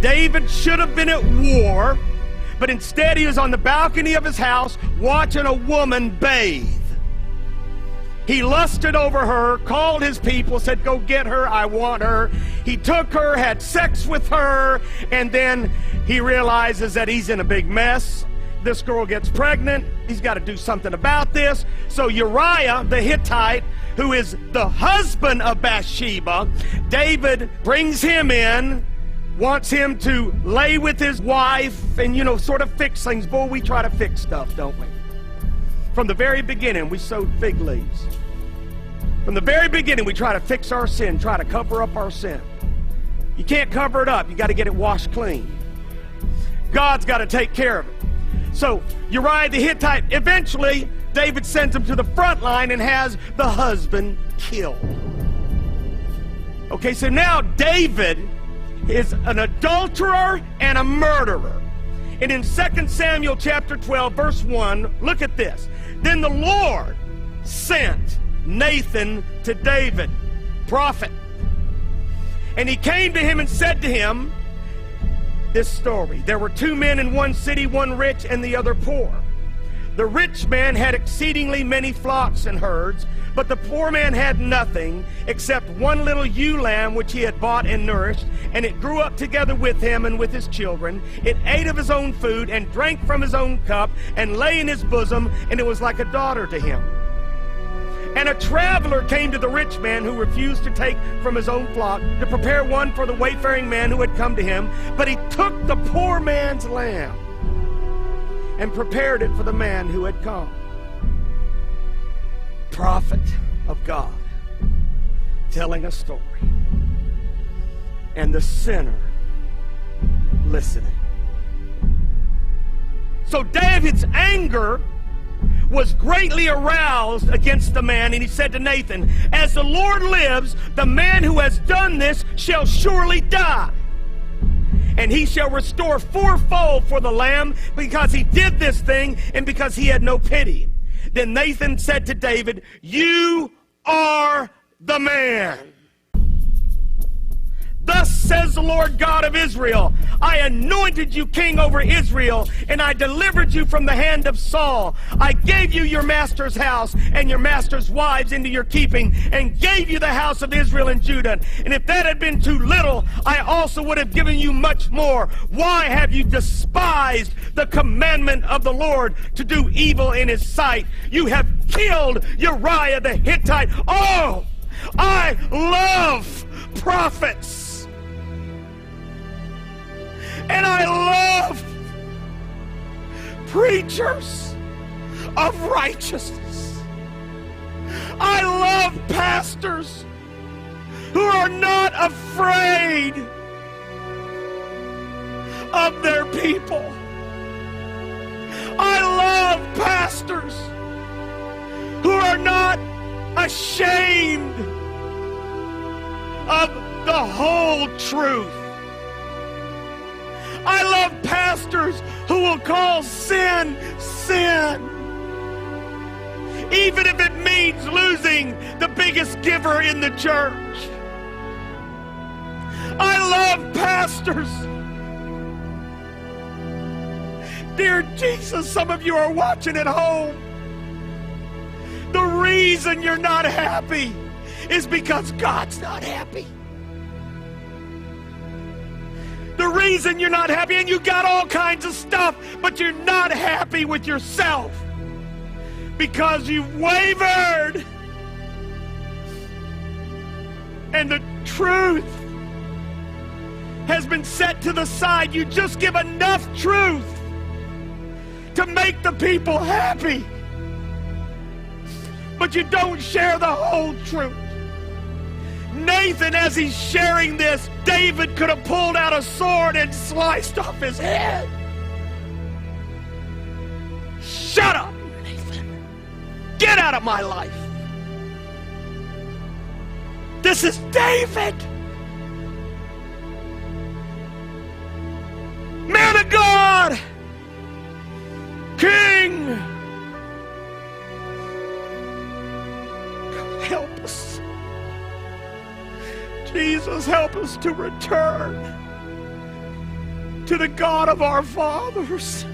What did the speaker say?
David should have been at war, but instead he was on the balcony of his house watching a woman bathe. He lusted over her, called his people, said, "Go get her, I want her." He took her, had sex with her, and then he realizes that he's in a big mess. This girl gets pregnant. He's got to do something about this. So Uriah the Hittite, who is the husband of Bathsheba, David brings him in, wants him to lay with his wife and, sort of fix things. Boy, we try to fix stuff, don't we? From the very beginning, we sowed fig leaves. From the very beginning, we try to fix our sin, try to cover up our sin. You can't cover it up. You got to get it washed clean. God's got to take care of it. So Uriah the Hittite, eventually, David sends him to the front line and has the husband killed. Okay, so now David is an adulterer and a murderer. And in 2 Samuel chapter 12, verse 1, look at this. Then the Lord sent Nathan to David, prophet. And he came to him and said to him this story. There were two men in one city, one rich and the other poor. The rich man had exceedingly many flocks and herds, but the poor man had nothing except one little ewe lamb which he had bought and nourished, and it grew up together with him and with his children. It ate of his own food and drank from his own cup and lay in his bosom, and it was like a daughter to him. And a traveler came to the rich man who refused to take from his own flock to prepare one for the wayfaring man who had come to him, but he took the poor man's lamb and prepared it for the man who had come. Prophet of God telling a story, and the sinner listening. So David's anger was greatly aroused against the man, and he said to Nathan, "As the Lord lives, the man who has done this shall surely die. And he shall restore fourfold for the lamb, because he did this thing and because he had no pity." Then Nathan said to David, "You are the man. Thus says the Lord God of Israel, I anointed you king over Israel, and I delivered you from the hand of Saul. I gave you your master's house and your master's wives into your keeping, and gave you the house of Israel and Judah. And if that had been too little, I also would have given you much more. Why have you despised the commandment of the Lord to do evil in his sight? You have killed Uriah the Hittite." Oh, I love prophets. And I love preachers of righteousness. I love pastors who are not afraid of their people. I love pastors who are not ashamed of the whole truth. I love pastors who will call sin, sin, even if it means losing the biggest giver in the church. I love pastors. Dear Jesus, some of you are watching at home. The reason you're not happy is because God's not happy. The reason you're not happy, and you got all kinds of stuff, but you're not happy with yourself because you've wavered. And the truth has been set to the side. You just give enough truth to make the people happy, but you don't share the whole truth. Nathan, as he's sharing this, David could have pulled out a sword and sliced off his head. Shut up, Nathan. Get out of my life. This is David. Man of God. King. God, help us. Jesus, help us to return to the God of our fathers.